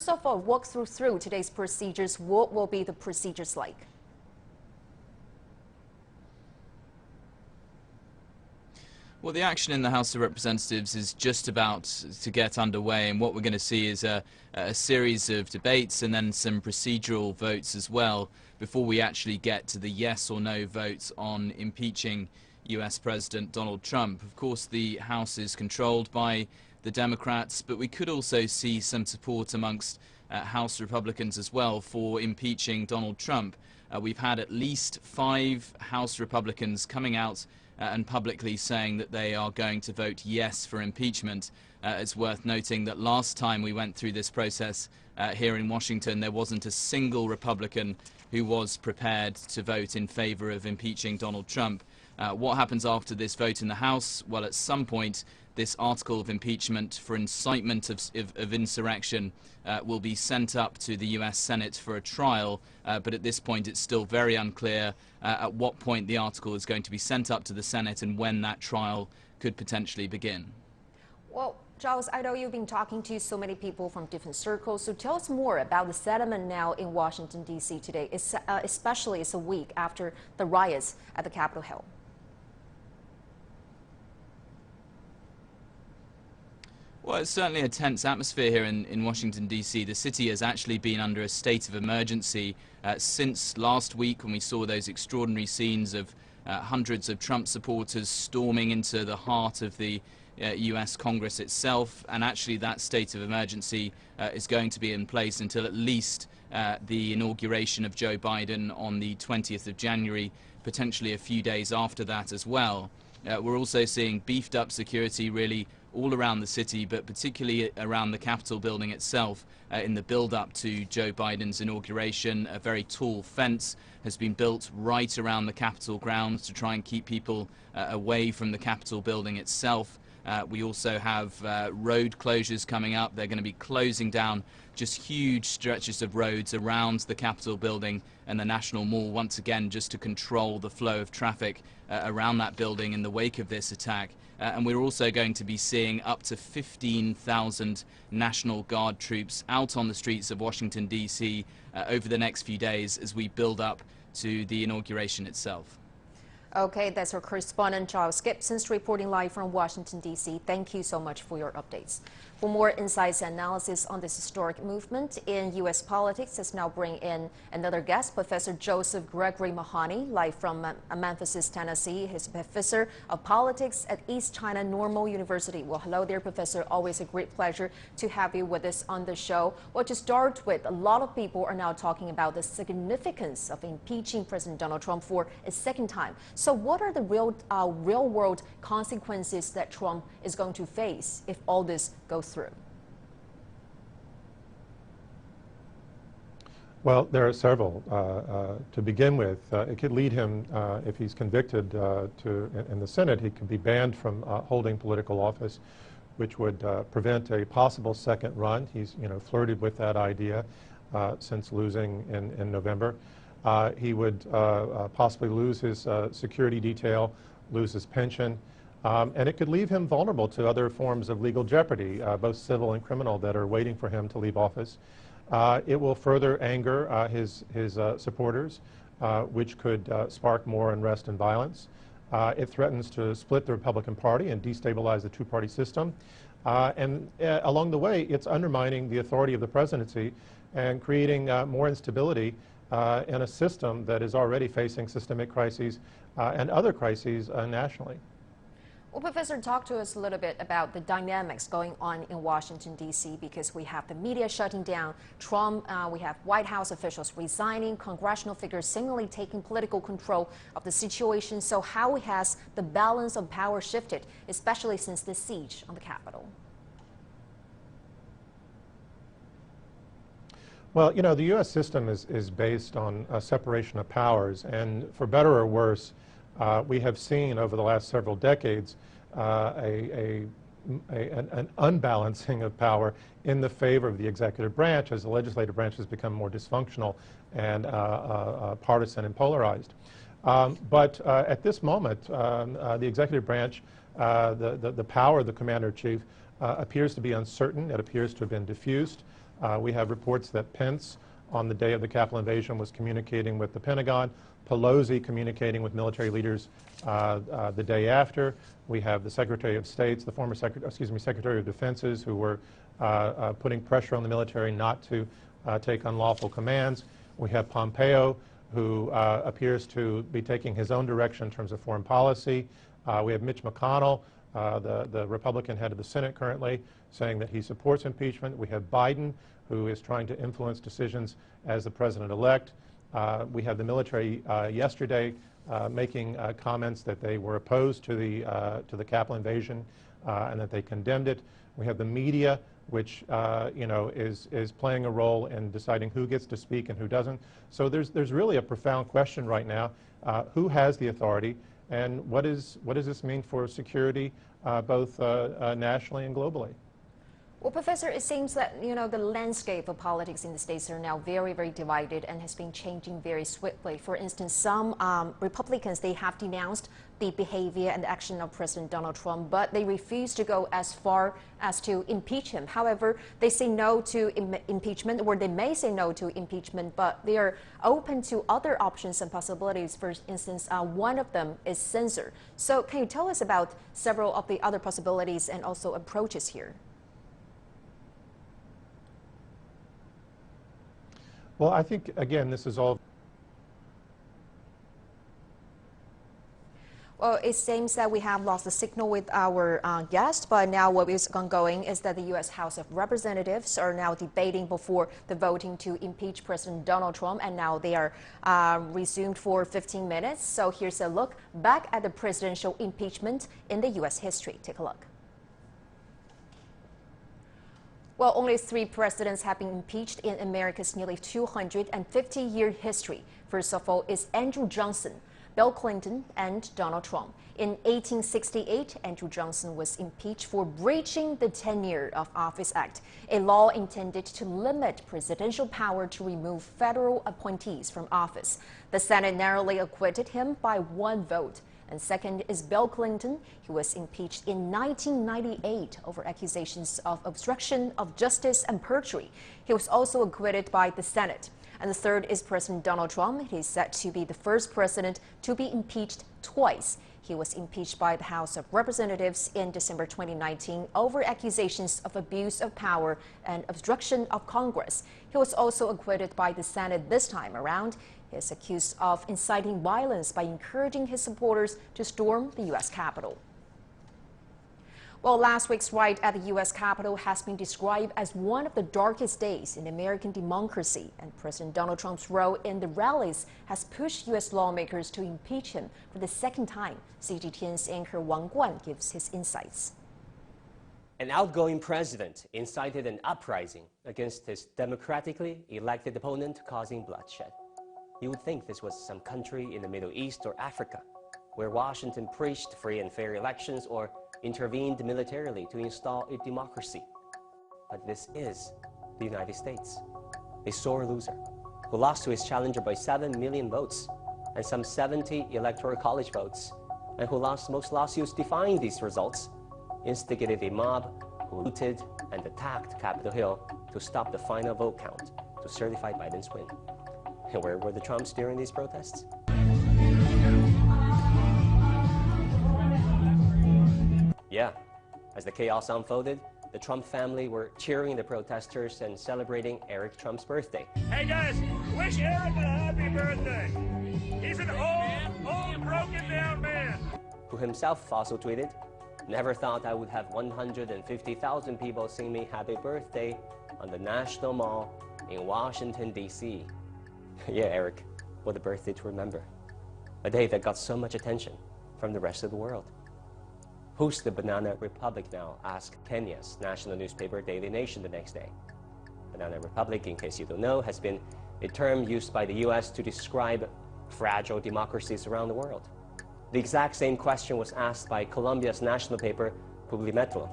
first of all, walk through today's procedures. What will be the procedures like? Well, the action in the House of Representatives is just about to get underway, and what we're going to see is a series of debates and then some procedural votes as well before we actually get to the yes or no vote on impeaching US President Donald Trump. Of course, the House is controlled by the Democrats, but we could also see some support amongst House Republicans as well for impeaching Donald Trump. We've had at least 5 House Republicans coming out and publicly saying that they are going to vote yes for impeachment. It's worth noting that last time we went through this process here in Washington, there wasn't a single Republican who was prepared to vote in favor of impeaching Donald Trump. What happens after this vote in the House? Well, at some point, this article of impeachment for incitement of insurrection will be sent up to the US Senate for a trial, but at this point it's still very unclear at what point the article is going to be sent up to the Senate and when that trial could potentially begin. Well, Giles, I know you've been talking to so many people from different circles, so tell us more about the sentiment now in Washington, D.C. today, especially it's a week after the riots at the Capitol Hill. Well, it's certainly a tense atmosphere here in Washington, D.C. The city has actually been under a state of emergency since last week when we saw those extraordinary scenes of hundreds of Trump supporters storming into the heart of the US Congress itself, and actually that state of emergency is going to be in place until at least the inauguration of Joe Biden on the 20th of January, potentially a few days after that as well. We're also seeing beefed up security really all around the city, but particularly around the Capitol building itself in the build-up to Joe Biden's inauguration. A very tall fence has been built right around the Capitol grounds to try and keep people away from the Capitol building itself. We also have road closures coming up. They're going to be closing down just huge stretches of roads around the Capitol building and the National Mall once again, just to control the flow of traffic around that building in the wake of this attack. And we're also going to be seeing up to 15,000 National Guard troops out on the streets of Washington, D.C. Over the next few days as we build up to the inauguration itself. Okay, that's our correspondent Giles Gibson reporting live from Washington, D.C. Thank you so much for your updates. For more insights and analysis on this historic movement in U.S. politics, let's now bring in another guest, Professor Joseph Gregory Mahoney, live from Memphis, Tennessee. He's a professor of politics at East China Normal University. Well, hello there, Professor. Always a great pleasure to have you with us on the show. Well, to start with, a lot of people are now talking about the significance of impeaching President Donald Trump for a second time. So what are the real-world consequences that Trump is going to face if all this goes through? Well, there are several. To begin with, it could lead him, if he's convicted in the Senate, he could be banned from holding political office, which would prevent a possible second run. He's, flirted with that idea since losing in November. He would possibly lose his security detail, lose his pension, and it could leave him vulnerable to other forms of legal jeopardy, both civil and criminal, that are waiting for him to leave office. It will further anger his supporters, which could spark more unrest and violence. It threatens to split the Republican Party and destabilize the two-party system. And along the way, it's undermining the authority of the presidency and creating more instability in a system that is already facing systemic crises and other crises nationally. Well, Professor, talk to us a little bit about the dynamics going on in Washington, D.C., because we have the media shutting down Trump, we have White House officials resigning, congressional figures seemingly taking political control of the situation. So how has the balance of power shifted, especially since the siege on the Capitol? Well, the U.S. system is based on a separation of powers, and for better or worse, we have seen over the last several decades an unbalancing of power in the favor of the executive branch as the legislative branch has become more dysfunctional and partisan and polarized. But at this moment, the executive branch, the power of the commander-in-chief appears to be uncertain. It appears to have been diffused. We have reports that Pence, on the day of the Capitol invasion, was communicating with the Pentagon, Pelosi communicating with military leaders the day after. We have the Secretary of States, the former Secretary of Defenses, who were putting pressure on the military not to take unlawful commands. We have Pompeo, who appears to be taking his own direction in terms of foreign policy. We have Mitch McConnell, the Republican head of the Senate currently, saying that he supports impeachment. We have Biden, who is trying to influence decisions as the president-elect. We have the military yesterday making comments that they were opposed to the Capitol invasion and that they condemned it. We have the media, which is playing a role in deciding who gets to speak and who doesn't. So there's really a profound question right now: who has the authority, and what does this mean for security, both nationally and globally? Well, Professor, it seems that, the landscape of politics in the States are now very, very divided and has been changing very swiftly. For instance, some Republicans, they have denounced the behavior and action of President Donald Trump, but they refuse to go as far as to impeach him. However, they say no to impeachment, or they may say no to impeachment, but they are open to other options and possibilities. For instance, one of them is censure. So can you tell us about several of the other possibilities and also approaches here? Well, I think, again, this is all... Well, it seems that we have lost the signal with our guest, but now what is ongoing is that the U.S. House of Representatives are now debating before the voting to impeach President Donald Trump, and now they are resumed for 15 minutes. So here's a look back at the presidential impeachment in the U.S. history. Take a look. Well, only 3 presidents have been impeached in America's nearly 250-year history. First of all is Andrew Johnson, Bill Clinton, and Donald Trump. In 1868, Andrew Johnson was impeached for breaching the Tenure of Office Act, a law intended to limit presidential power to remove federal appointees from office. The Senate narrowly acquitted him by 1 vote. And second is Bill Clinton. He was impeached in 1998 over accusations of obstruction of justice and perjury. He was also acquitted by the Senate. And the third is President Donald Trump. He is said to be the first president to be impeached twice. He was impeached by the House of Representatives in December 2019 over accusations of abuse of power and obstruction of Congress. He was also acquitted by the Senate this time around. He is accused of inciting violence by encouraging his supporters to storm the U.S. Capitol. Well, last week's riot at the U.S. Capitol has been described as one of the darkest days in American democracy, and President Donald Trump's role in the rallies has pushed U.S. lawmakers to impeach him for the second time. CGTN's anchor Wang Guan gives his insights. An outgoing president incited an uprising against his democratically elected opponent, causing bloodshed. You would think this was some country in the Middle East or Africa, where Washington preached free and fair elections or intervened militarily to install a democracy. But this is the United States, a sore loser, who lost to his challenger by 7 million votes and some 70 electoral college votes, and who lost most lawsuits defying these results, instigated a mob who looted and attacked Capitol Hill to stop the final vote count to certify Biden's win. And where were the Trumps during these protests? Yeah, as the chaos unfolded, the Trump family were cheering the protesters and celebrating Eric Trump's birthday. Hey guys, wish Eric a happy birthday. He's an old, broken down man. Who himself also tweeted, "Never thought I would have 150,000 people sing me happy birthday on the National Mall in Washington, D.C. Yeah, Eric, what a birthday to remember. A day that got so much attention from the rest of the world. Who's the Banana Republic now? Asked Kenya's national newspaper Daily Nation the next day. Banana Republic, in case you don't know, has been a term used by the U.S. to describe fragile democracies around the world. The exact same question was asked by Colombia's national paper, Publimetro.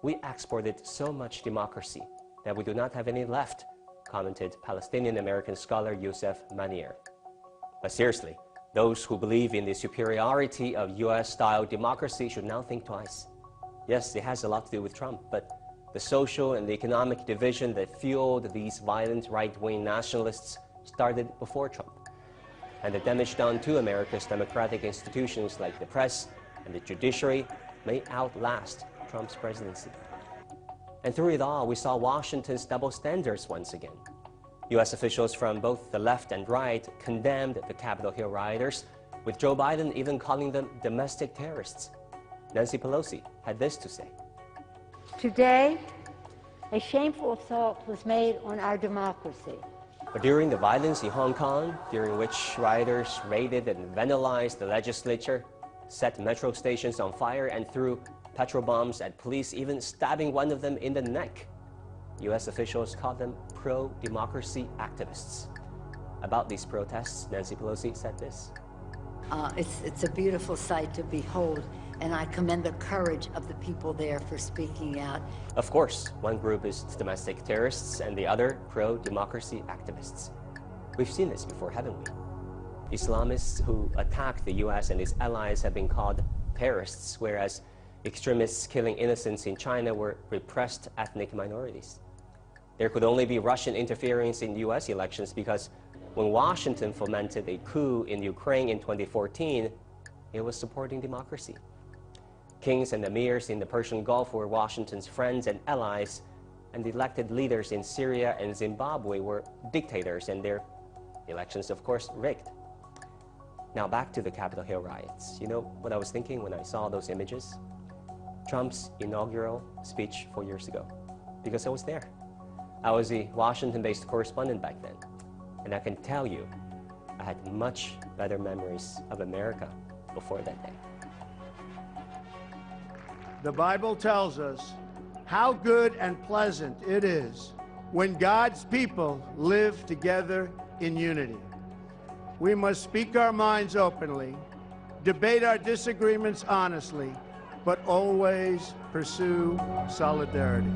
We exported so much democracy that we do not have any left, commented Palestinian-American scholar Youssef Manier. But seriously, those who believe in the superiority of US-style democracy should now think twice. Yes, it has a lot to do with Trump, but The social and the economic division that fueled these violent right-wing nationalists started before Trump. And the damage done to America's democratic institutions like the press and the judiciary may outlast Trump's presidency. And through it all, we saw Washington's double standards once again. U.S. officials from both the left and right condemned the Capitol Hill rioters, with Joe Biden even calling them domestic terrorists. Nancy Pelosi had this to say. Today, a shameful assault was made on our democracy. But during the violence in Hong Kong, during which rioters raided and vandalized the legislature, set metro stations on fire and threw petrol bombs at police, even stabbing one of them in the neck, U.S. officials called them pro-democracy activists. About these protests, Nancy Pelosi said this. It's a beautiful sight to behold, and I commend the courage of the people there for speaking out. Of course, one group is domestic terrorists and the other pro-democracy activists. We've seen this before, haven't we? Islamists who attack the U.S. and its allies have been called terrorists, whereas extremists killing innocents in China were repressed ethnic minorities. There could only be Russian interference in U.S. elections because when Washington fomented a coup in Ukraine in 2014, it was supporting democracy. Kings and emirs in the Persian Gulf were Washington's friends and allies, and elected leaders in Syria and Zimbabwe were dictators, and their elections, of course, rigged. Now back to the Capitol Hill riots. You know what I was thinking when I saw those images? Trump's inaugural speech 4 years ago, because I was there. I was a Washington-based correspondent back then, and I can tell you, I had much better memories of America before that day. The Bible tells us how good and pleasant it is when God's people live together in unity. We must speak our minds openly, debate our disagreements honestly, but always pursue solidarity.